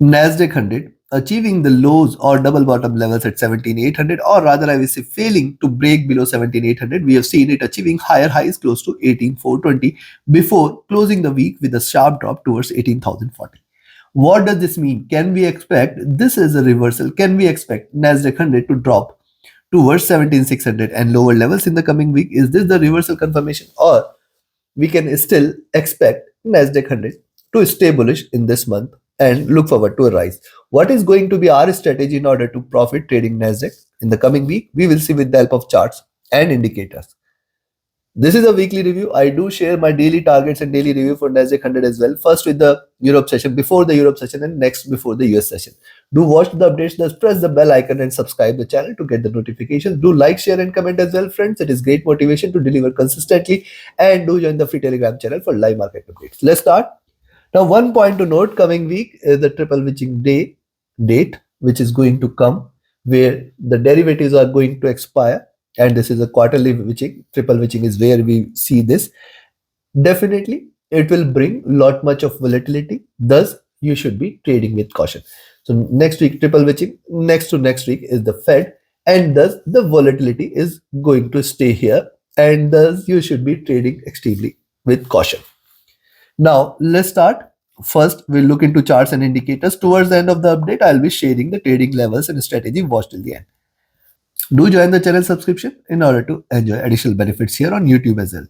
Nasdaq 100 achieving the lows or double bottom levels at 17,800, or rather I will say failing to break below 17,800. We have seen it achieving higher highs close to 18,420 before closing the week with a sharp drop towards 18,040. What does this mean? Can we expect this is a reversal? Can we expect Nasdaq 100 to drop towards 17,600 and lower levels in the coming week? Is this the reversal confirmation, or we can still expect Nasdaq 100 to stay bullish in this month and look forward to a rise? What is going to be our strategy in order to profit trading Nasdaq in the coming week? We will see with the help of charts and indicators. This is a weekly review. I do share my daily targets and daily review for Nasdaq 100 as well. First with the Europe session, before the Europe session, and next before the US session. Do watch the updates. Just press the bell icon and subscribe the channel to get the notifications. Do like, share and comment as well, friends. It is great motivation to deliver consistently. And do join the free Telegram channel for live market updates. Let's start. Now, one point to note, coming week is the triple witching date, which is going to come, where the derivatives are going to expire. And this is a quarterly witching. Triple witching is where we see this. Definitely, it will bring lot much of volatility. Thus, you should be trading with caution. So next week, triple witching. Next to next week is the Fed. And thus, the volatility is going to stay here. And thus, you should be trading extremely with caution. Now, let's start. First, we'll look into charts and indicators. Towards the end of the update, I'll be sharing the trading levels and strategy. Watch till the end. Do join the channel subscription in order to enjoy additional benefits here on YouTube as well.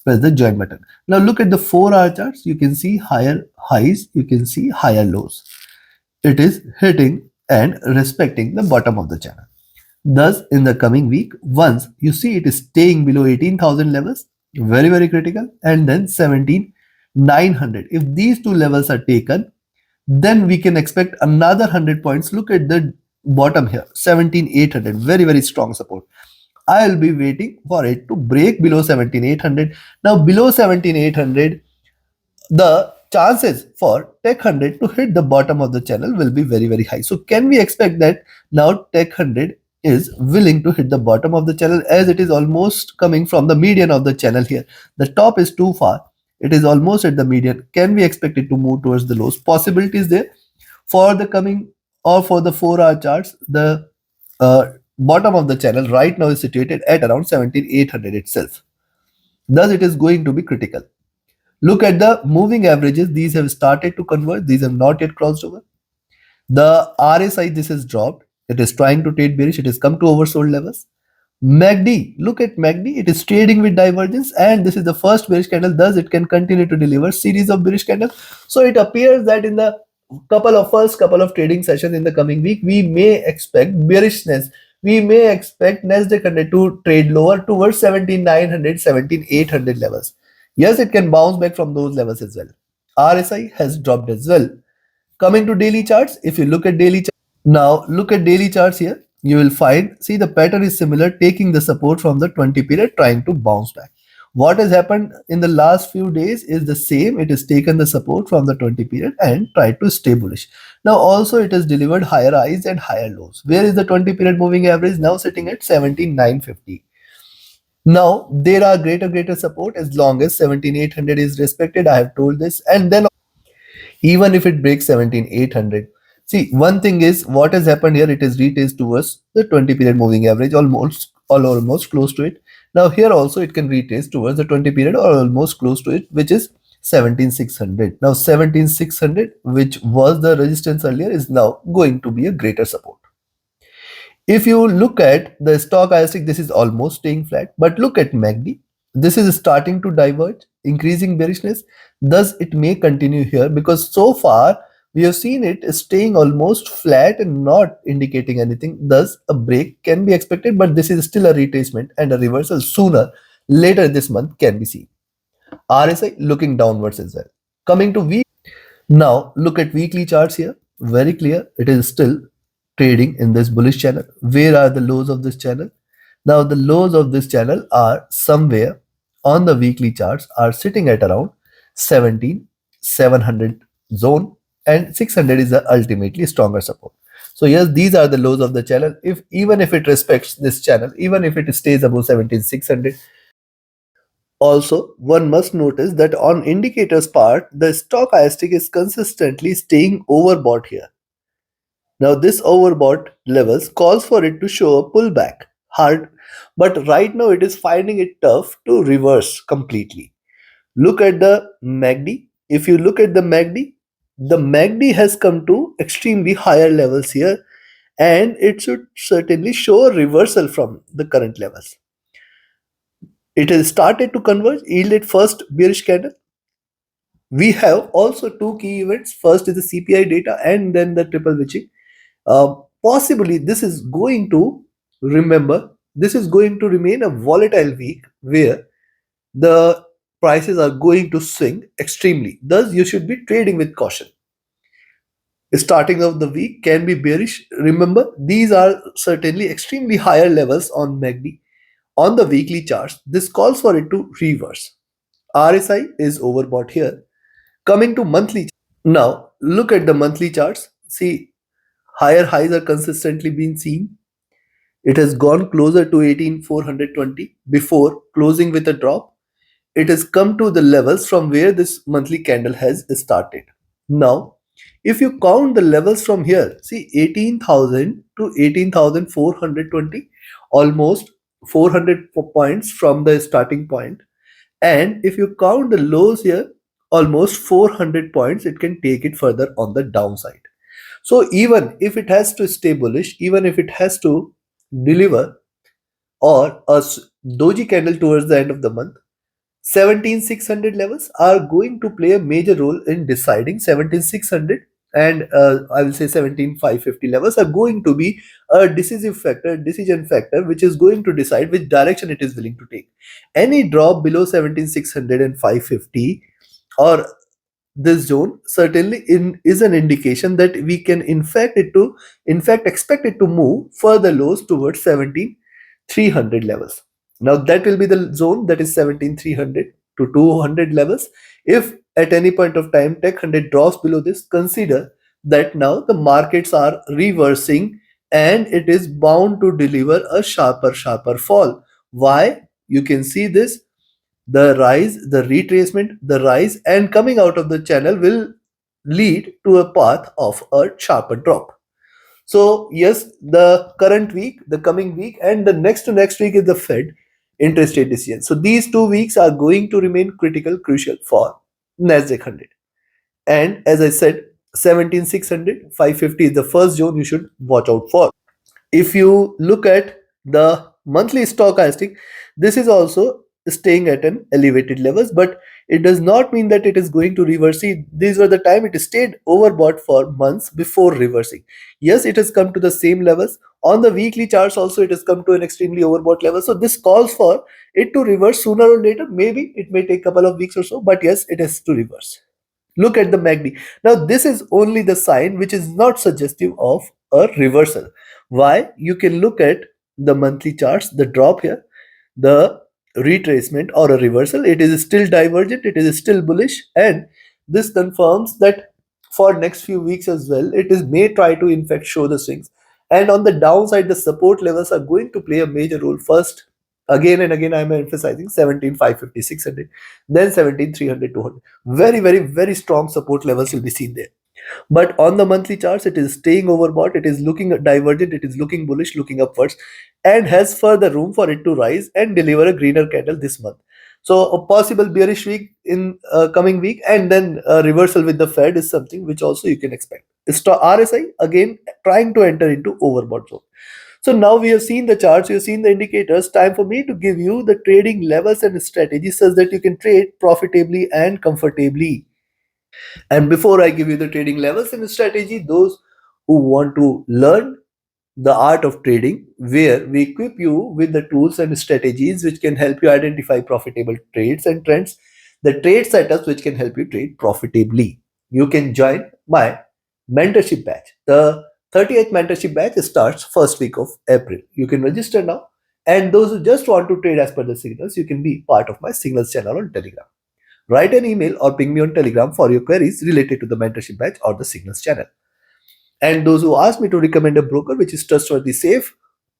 Press the join button. Now look at the 4-hour charts. You can see higher highs, you can see higher lows. It is hitting and respecting the bottom of the channel. Thus, in the coming week, once you see it is staying below 18,000 levels, very critical, and then 17,900. If these two levels are taken, then we can expect another 100 points. Look at the bottom here, 17,800, very strong support. I'll be waiting for it to break below 17,800. Now below 17,800, the chances for Tech 100 to hit the bottom of the channel will be very high. So can we expect that now Tech 100 is willing to hit the bottom of the channel, as it is almost coming from the median of the channel here? The top is too far. It is almost at the median. Can we expect it to move towards the lows? Possibilities there for the coming, or for the 4-hour charts. The bottom of the channel right now is situated at around 17,800 itself. Thus, it is going to be critical. Look at the moving averages. These have started to converge. These have not yet crossed over. The RSI, this has dropped. It is trying to trade bearish. It has come to oversold levels. MACD, look at MACD. It is trading with divergence, and this is the first bearish candle. Thus, it can continue to deliver series of bearish candles. So it appears that in the first couple of trading sessions in the coming week, we may expect bearishness. We may expect Nasdaq 100 to trade lower towards 17,900, 17,800 levels. Yes, it can bounce back from those levels as well. RSI has dropped as well. Coming to daily charts, if you look at daily charts, now look at daily charts here, you will find, see, the pattern is similar, taking the support from the 20 period, trying to bounce back. What has happened in the last few days is the same. It has taken the support from the 20 period and tried to stay bullish. Now also it has delivered higher highs and higher lows. Where is the 20 period moving average? Now sitting at 17,950. Now there are greater support as long as 17,800 is respected. I have told this. And then even if it breaks 17,800, see, one thing is what has happened here. It is retraced towards the 20 period moving average, almost close to it. Now here also it can retrace towards the 20 period or almost close to it, which is 17,600. Now 17,600, which was the resistance earlier, is now going to be a greater support. If you look at the stochastic, this is almost staying flat, but look at MACD. This is starting to diverge, increasing bearishness. Thus it may continue here, because so far we have seen it staying almost flat and not indicating anything. Thus, a break can be expected, but this is still a retracement, and a reversal sooner, later this month can be seen. RSI looking downwards as well. Coming to week. Now, look at weekly charts here. Very clear. It is still trading in this bullish channel. Where are the lows of this channel? Now, the lows of this channel are somewhere on the weekly charts, are sitting at around 17,700 zone. And 600 is the ultimately stronger support. So yes, these are the lows of the channel. Even if it respects this channel, even if it stays above 17,600. Also, one must notice that on indicators part, the stochastic is consistently staying overbought here. Now this overbought levels calls for it to show a pullback hard, but right now it is finding it tough to reverse completely. Look at the MACD. If you look at the MACD has come to extremely higher levels here, and it should certainly show a reversal from the current levels. It has started to converge, yielded first bearish candle. We have also two key events. First is the CPI data and then the triple witching. Possibly this is going to, remember, this is going to remain a volatile week where the prices are going to swing extremely. Thus, you should be trading with caution. Starting of the week can be bearish. Remember, these are certainly extremely higher levels on MACD. On the weekly charts, this calls for it to reverse. RSI is overbought here. Coming to monthly. Now, look at the monthly charts. See, higher highs are consistently being seen. It has gone closer to 18,420 before closing with a drop. It has come to the levels from where this monthly candle has started. Now, if you count the levels from here, see 18,000 to 18,420, almost 400 points from the starting point. And if you count the lows here, almost 400 points, it can take it further on the downside. So even if it has to stay bullish, even if it has to deliver or a doji candle towards the end of the month, 17,600 levels are going to play a major role in deciding 17,600 and I will say 17,550 levels are going to be a decisive factor, decision factor, which is going to decide which direction it is willing to take. Any drop below 17,600 and 550 or this zone certainly is an indication that we can in fact expect it to move further lows towards 17,300 levels. Now that will be the zone, that is 17,300 to 200 levels. If at any point of time tech 100 drops below this, consider that now the markets are reversing and it is bound to deliver a sharper fall. Why? You can see this, the rise, the retracement, the rise, and coming out of the channel will lead to a path of a sharper drop. So yes, the current week, the coming week, and the next to next week is the Fed interest rate decision. So these 2 weeks are going to remain critical, crucial for Nasdaq 100. And as I said, 17,600, 550 is the first zone you should watch out for. If you look at the monthly stochastic, this is also staying at an elevated levels, but it does not mean that it is going to reverse. See, these were the time it stayed overbought for months before reversing. Yes, it has come to the same levels. On the weekly charts also, it has come to an extremely overbought level. So this calls for it to reverse sooner or later. Maybe it may take a couple of weeks or so, but yes, it has to reverse. Look at the MACD. Now, this is only the sign which is not suggestive of a reversal. Why? You can look at the monthly charts, the drop here, the retracement or a reversal. It is still divergent, it is still bullish, and this confirms that for next few weeks as well, it is may try to in fact show the swings. And on the downside, the support levels are going to play a major role. First, again and again, I am emphasizing 17,550, 600, then 17,300, 200. Very, very, very strong support levels will be seen there. But on the monthly charts, it is staying overbought, it is looking divergent, it is looking bullish, looking upwards, and has further room for it to rise and deliver a greener candle this month. So a possible bearish week in coming week, and then a reversal with the Fed is something which also you can expect. RSI again trying to enter into overbought zone. So now we have seen the charts, we have seen the indicators. Time for me to give you the trading levels and strategies such that you can trade profitably and comfortably. And before I give you the trading levels and strategy, those who want to learn the art of trading, where we equip you with the tools and strategies which can help you identify profitable trades and trends, the trade setups which can help you trade profitably, you can join my mentorship batch. The 30th mentorship batch starts first week of April. You can register now. And those who just want to trade as per the signals, you can be part of my signals channel on Telegram. Write an email or ping me on Telegram for your queries related to the mentorship batch or the signals channel. And those who ask me to recommend a broker which is trustworthy, safe,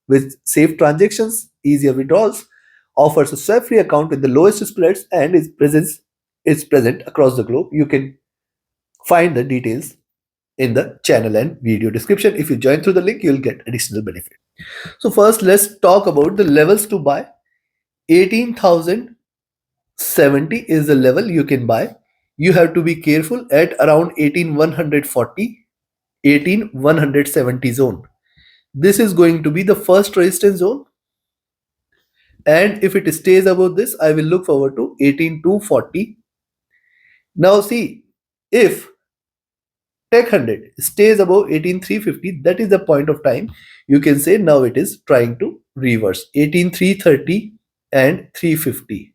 with safe transactions, easier withdrawals, offers a swap-free account with the lowest spreads, and is present across the globe. You can find the details in the channel and video description. If you join through the link, you'll get additional benefit. So first, let's talk about the levels to buy. 18,070 is the level you can buy. You have to be careful at around 18,140, 18,170 zone. This is going to be the first resistance zone. And if it stays above this, I will look forward to 18,240. Now see, if Tech 100 stays above 18,350, that is the point of time you can say now it is trying to reverse 18,330 and 350.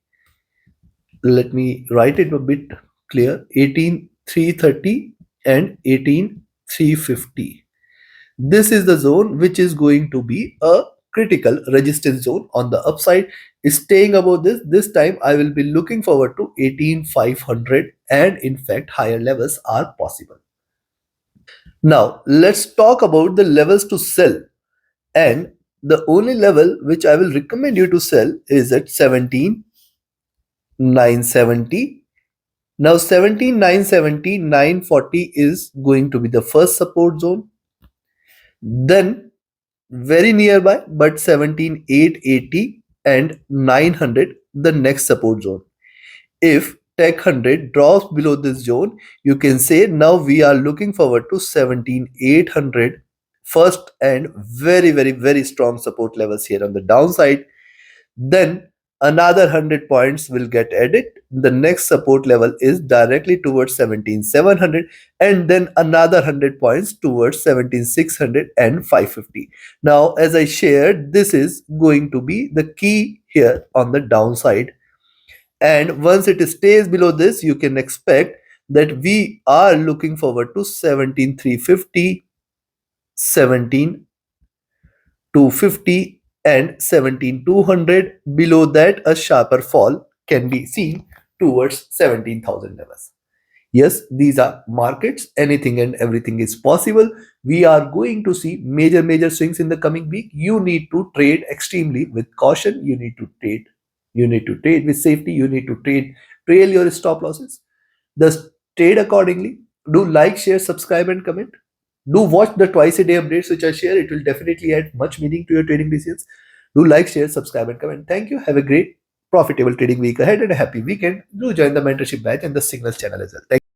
Let me write it a bit clear. 18,330 and 18,350. This is the zone which is going to be a critical resistance zone on the upside. Staying above this time I will be looking forward to 18,500, and in fact higher levels are possible. Now let's talk about the levels to sell, and the only level which I will recommend you to sell is at 17,970. Now 17,970, 940 is going to be the first support zone. Then very nearby but 17,880 and 900 the next support zone. If Tech 100 drops below this zone, you can say now we are looking forward to 17,800 first and very strong support levels here on the downside. Then another 100 points will get added. The next support level is directly towards 17,700, and then another 100 points towards 17,600 and 550. Now as I shared, this is going to be the key here on the downside, and once it stays below this, you can expect that we are looking forward to 17,350, 17,250 and 17,200. Below that, a sharper fall can be seen towards 17,000 levels. Yes, these are markets. Anything and everything is possible. We are going to see major swings in the coming week. You need to trade extremely with caution. You need to trade with safety. You need to trail your stop losses. Thus trade accordingly. Do like, share, subscribe and comment. Do watch the twice a day updates which I share. It will definitely add much meaning to your trading decisions. Do like, share, subscribe and comment. Thank you. Have a great profitable trading week ahead and a happy weekend. Do join the mentorship batch and the signals channel as well. Thank you.